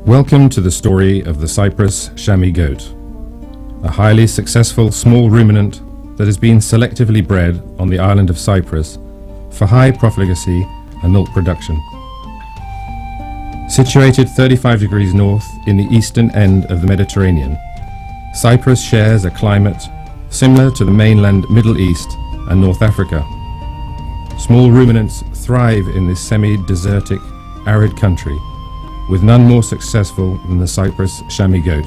Welcome to the story of the Cyprus Shami goat, a highly successful small ruminant that has been selectively bred on the island of Cyprus for high profligacy and milk production. Situated 35 degrees north in the eastern end of the Mediterranean, Cyprus shares a climate similar to the mainland Middle East and North Africa. Small ruminants thrive in this semi-desertic, arid country, with none more successful than the Cyprus Shami goat.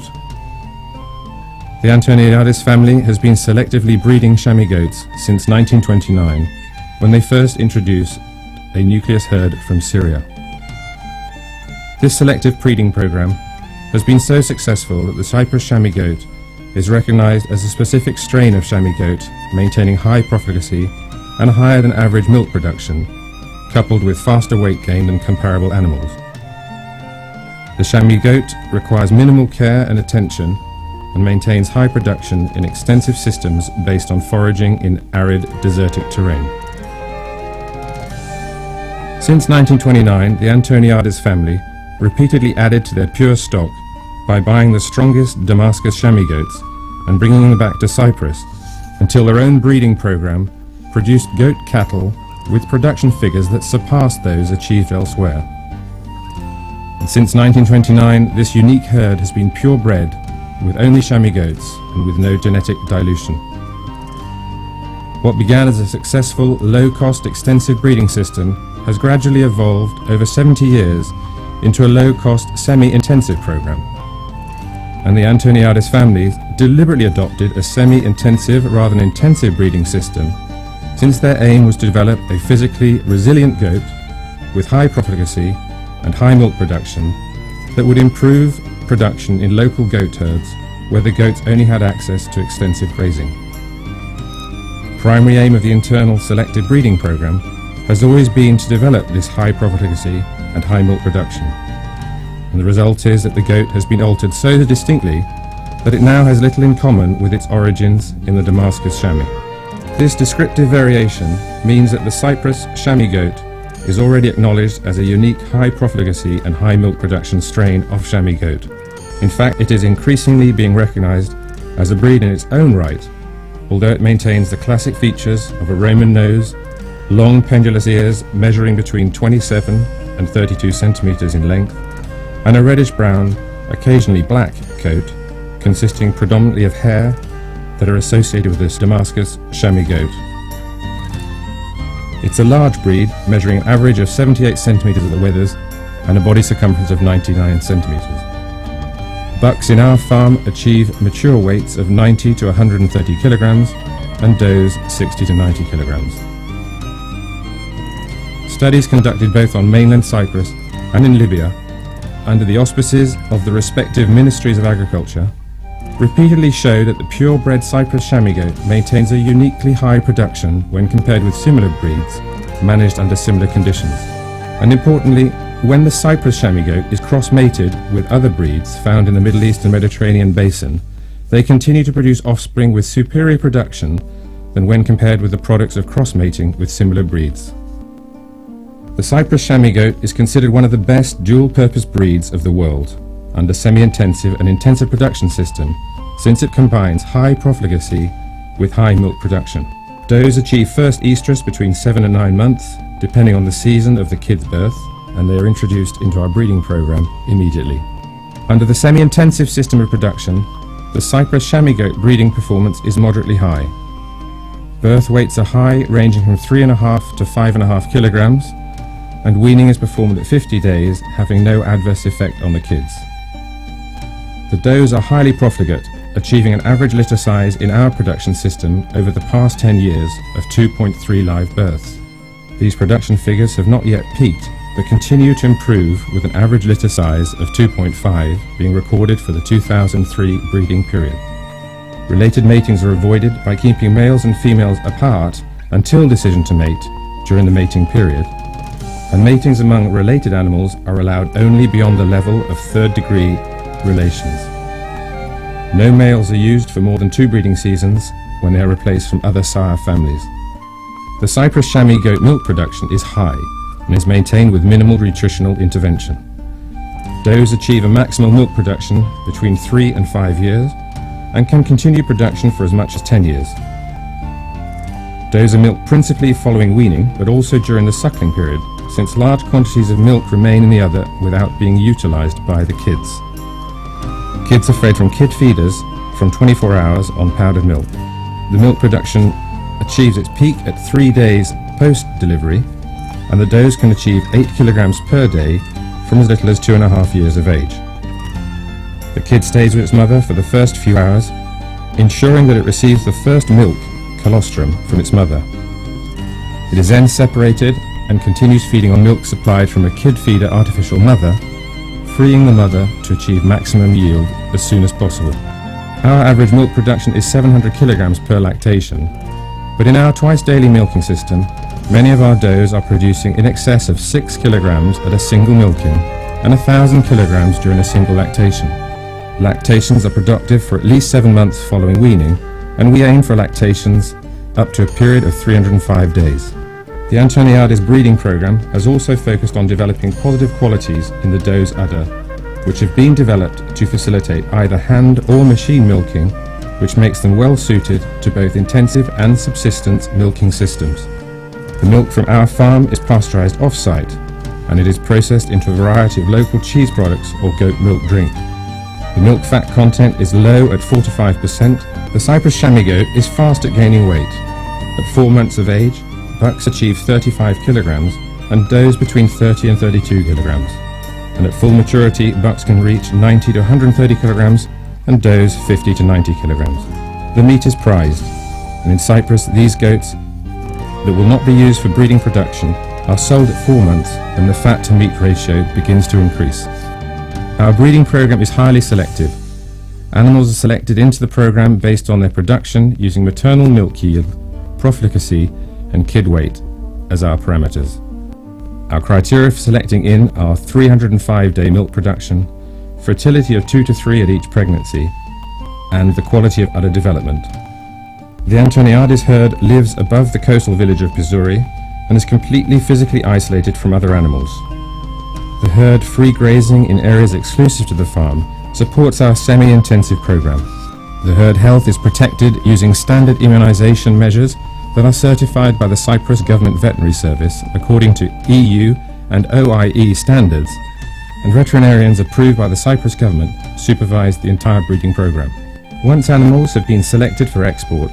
The Shami&Cios family has been selectively breeding Shami goats since 1929, when they first introduced a nucleus herd from Syria. This selective breeding program has been so successful that the Cyprus Shami goat is recognized as a specific strain of Shami goat, maintaining high profligacy and higher than average milk production, coupled with faster weight gain than comparable animals. The Shami goat requires minimal care and attention and maintains high production in extensive systems based on foraging in arid, desertic terrain. Since 1929, the Shami&Cios family repeatedly added to their pure stock by buying the strongest Damascus Shami goats and bringing them back to Cyprus, until their own breeding program produced goat cattle with production figures that surpassed those achieved elsewhere. And since 1929, this unique herd has been purebred with only Shami goats and with no genetic dilution. What began as a successful, low-cost, extensive breeding system has gradually evolved over 70 years into a low-cost, semi-intensive program. And the Shami&Cios family deliberately adopted a semi-intensive rather than intensive breeding system, since their aim was to develop a physically resilient goat with high profligacy and high milk production that would improve production in local goat herds where the goats only had access to extensive grazing. Primary aim of the internal selective breeding program has always been to develop this high profligacy and high milk production. And the result is that the goat has been altered so distinctly that it now has little in common with its origins in the Damascus Shami. This descriptive variation means that the Cyprus Shami goat is already acknowledged as a unique high profligacy and high milk production strain of Shami goat. In fact, it is increasingly being recognized as a breed in its own right, although it maintains the classic features of a Roman nose, long pendulous ears measuring between 27 and 32 centimeters in length, and a reddish-brown, occasionally black coat, consisting predominantly of hair that are associated with this Damascus Shami goat. It's a large breed, measuring an average of 78 centimeters at the withers and a body circumference of 99 centimeters. Bucks in our farm achieve mature weights of 90 to 130 kilograms and does 60 to 90 kilograms. Studies conducted both on mainland Cyprus and in Libya, under the auspices of the respective Ministries of Agriculture, repeatedly show that the purebred Cyprus Shami goat maintains a uniquely high production when compared with similar breeds managed under similar conditions. And importantly, when the Cyprus Shami goat is cross-mated with other breeds found in the Middle East and Mediterranean basin, they continue to produce offspring with superior production than when compared with the products of cross-mating with similar breeds. The Cyprus Shami goat is considered one of the best dual-purpose breeds of the world under semi-intensive and intensive production system, since it combines high profligacy with high milk production. Does achieve first estrus between 7 and 9 months, depending on the season of the kid's birth, and they are introduced into our breeding program immediately. Under the semi-intensive system of production, the Cyprus Shami goat breeding performance is moderately high. Birth weights are high, ranging from 3.5 to 5.5 kilograms, and weaning is performed at 50 days, having no adverse effect on the kids. The does are highly profligate, achieving an average litter size in our production system over the past 10 years of 2.3 live births. These production figures have not yet peaked, but continue to improve, with an average litter size of 2.5 being recorded for the 2003 breeding period. Related matings are avoided by keeping males and females apart until decision to mate during the mating period, and matings among related animals are allowed only beyond the level of third-degree relations. No males are used for more than 2 breeding seasons when they are replaced from other sire families. The Cyprus Shami goat milk production is high and is maintained with minimal nutritional intervention. Does achieve a maximal milk production between 3 and 5 years and can continue production for as much as 10 years. Does are milked principally following weaning, but also during the suckling period, since large quantities of milk remain in the udder without being utilised by the kids. Kids are fed from kid feeders from 24 hours on powdered milk. The milk production achieves its peak at 3 days post-delivery, and the does can achieve 8 kilograms per day from as little as 2.5 years of age. The kid stays with its mother for the first few hours, ensuring that it receives the first milk, colostrum, from its mother. It is then separated and continues feeding on milk supplied from a kid feeder artificial mother, freeing the mother to achieve maximum yield as soon as possible. Our average milk production is 700 kilograms per lactation, but in our twice daily milking system, many of our does are producing in excess of 6 kilograms at a single milking and 1,000 kilograms during a single lactation. Lactations are productive for at least 7 months following weaning, and we aim for lactations up to a period of 305 days. The Antoniades breeding program has also focused on developing positive qualities in the doe's udder, which have been developed to facilitate either hand or machine milking, which makes them well suited to both intensive and subsistence milking systems. The milk from our farm is pasteurized off-site, and it is processed into a variety of local cheese products or goat milk drink. The milk fat content is low at 4 to 5%. The Cyprus chamois goat is fast at gaining weight. At 4 months of age, bucks achieve 35 kilograms and does between 30 and 32 kilograms. And at full maturity, bucks can reach 90 to 130 kilograms and does 50 to 90 kilograms. The meat is prized, and in Cyprus these goats that will not be used for breeding production are sold at 4 months, and the fat to meat ratio begins to increase. Our breeding program is highly selective. Animals are selected into the program based on their production using maternal milk yield, profligacy and kid weight as our parameters. Our criteria for selecting in are 305-day milk production, fertility of 2 to 3 at each pregnancy, and the quality of udder development. The Antoniades herd lives above the coastal village of Pizouri and is completely physically isolated from other animals. The herd, free grazing in areas exclusive to the farm, supports our semi-intensive program. The herd health is protected using standard immunization measures that are certified by the Cyprus Government Veterinary Service according to EU and OIE standards, and veterinarians approved by the Cyprus government supervise the entire breeding program. Once animals have been selected for export,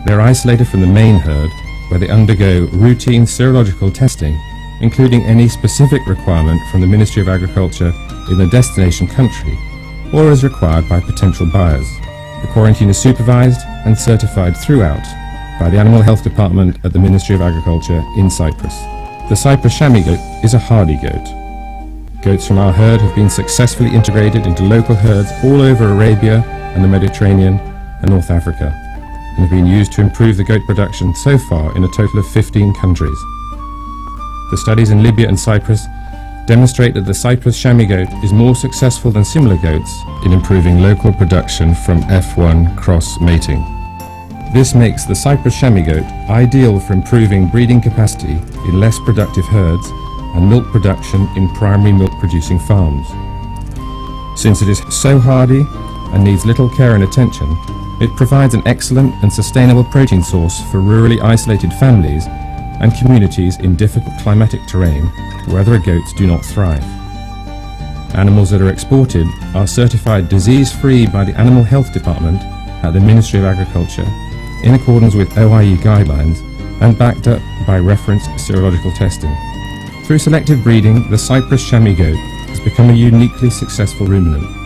they are isolated from the main herd, where they undergo routine serological testing, including any specific requirement from the Ministry of Agriculture in the destination country, or as required by potential buyers. The quarantine is supervised and certified throughout by the Animal Health Department at the Ministry of Agriculture in Cyprus. The Cyprus chamois goat is a hardy goat. Goats from our herd have been successfully integrated into local herds all over Arabia and the Mediterranean and North Africa, and have been used to improve the goat production so far in a total of 15 countries. The studies in Libya and Cyprus demonstrate that the Cyprus chamois goat is more successful than similar goats in improving local production from F1 cross-mating. This makes the Cyprus chamois goat ideal for improving breeding capacity in less productive herds and milk production in primary milk-producing farms. Since it is so hardy and needs little care and attention, it provides an excellent and sustainable protein source for rurally isolated families and communities in difficult climatic terrain where other goats do not thrive. Animals that are exported are certified disease-free by the Animal Health Department at the Ministry of Agriculture in accordance with OIE guidelines and backed up by referenced serological testing. Through selective breeding, the Cyprus chamois goat has become a uniquely successful ruminant.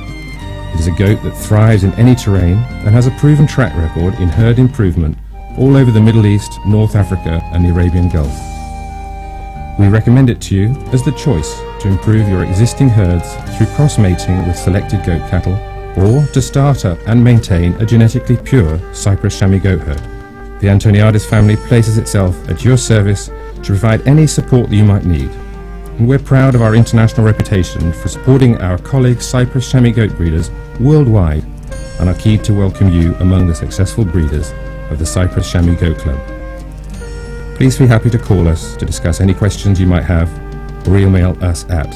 It is a goat that thrives in any terrain and has a proven track record in herd improvement all over the Middle East, North Africa and the Arabian Gulf. We recommend it to you as the choice to improve your existing herds through cross-mating with selected goat cattle, or to start up and maintain a genetically pure Cyprus chamois goat herd. The Antoniades family places itself at your service to provide any support that you might need, and we're proud of our international reputation for supporting our colleague Cyprus chamois goat breeders worldwide, and are keen to welcome you among the successful breeders of the Cyprus Chamois Goat Club. Please feel happy to call us to discuss any questions you might have, or email us at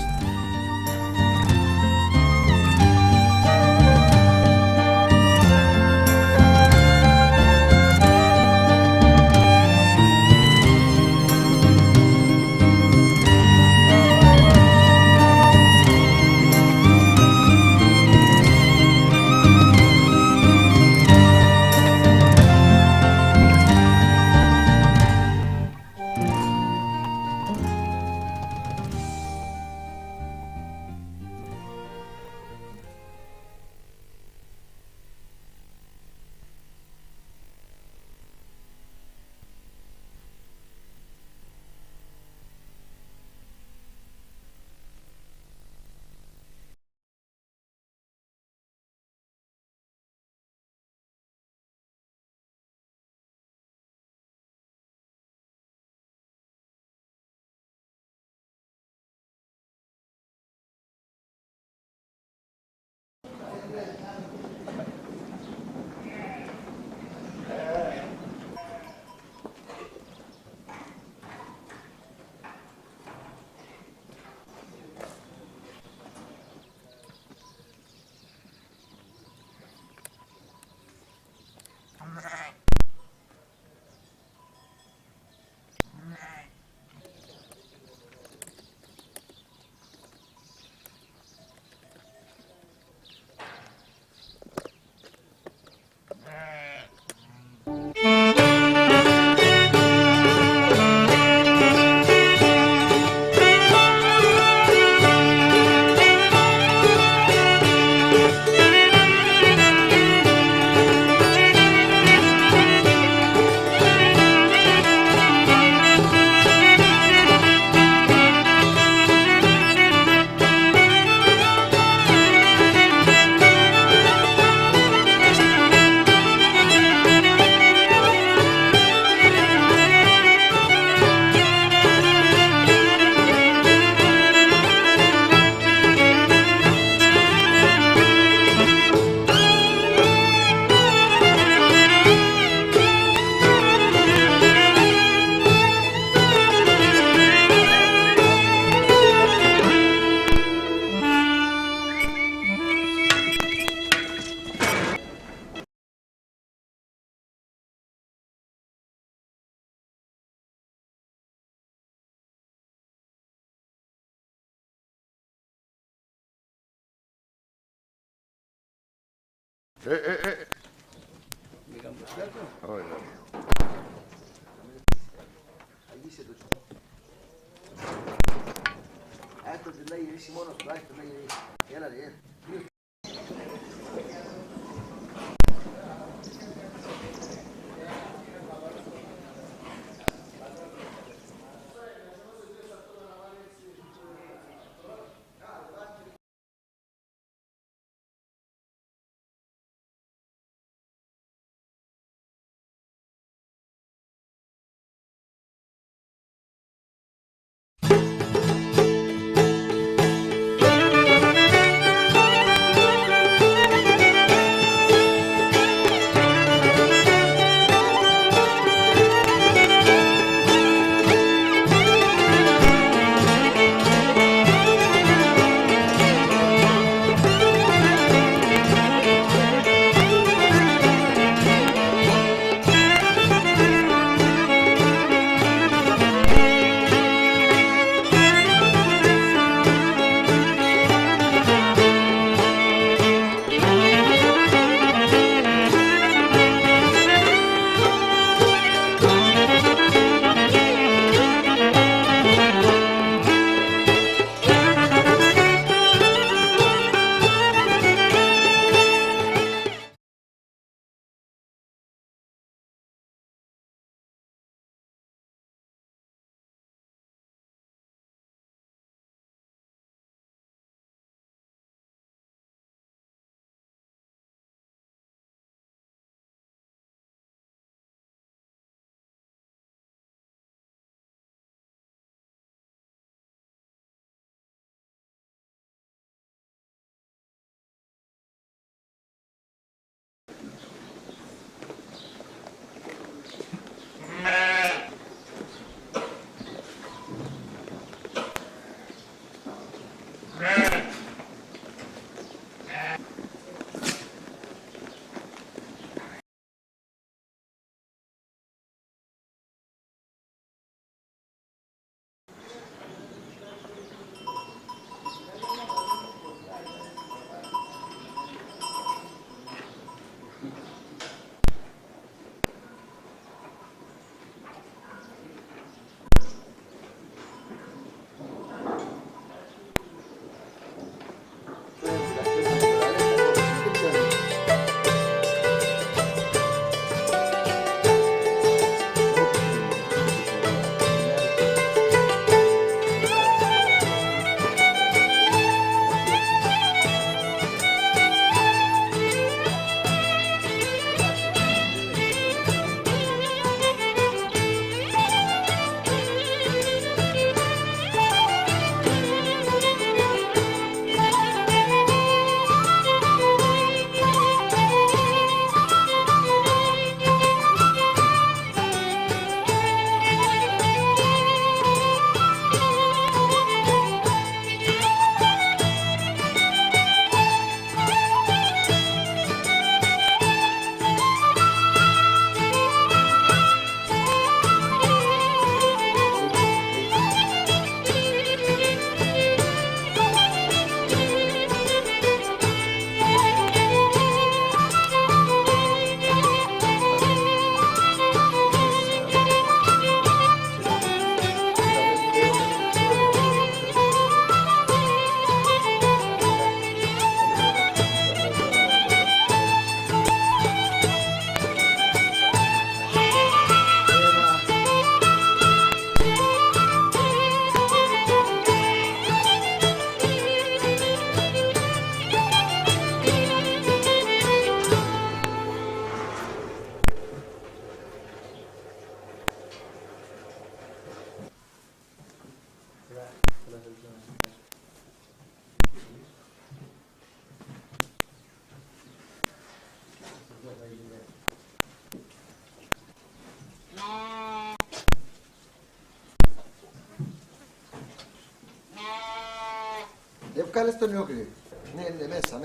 Evkal istemiyor ki. Ne messa.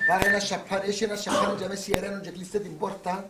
Pare la sciappare, esce una sciappare già messi erano già listati in porta.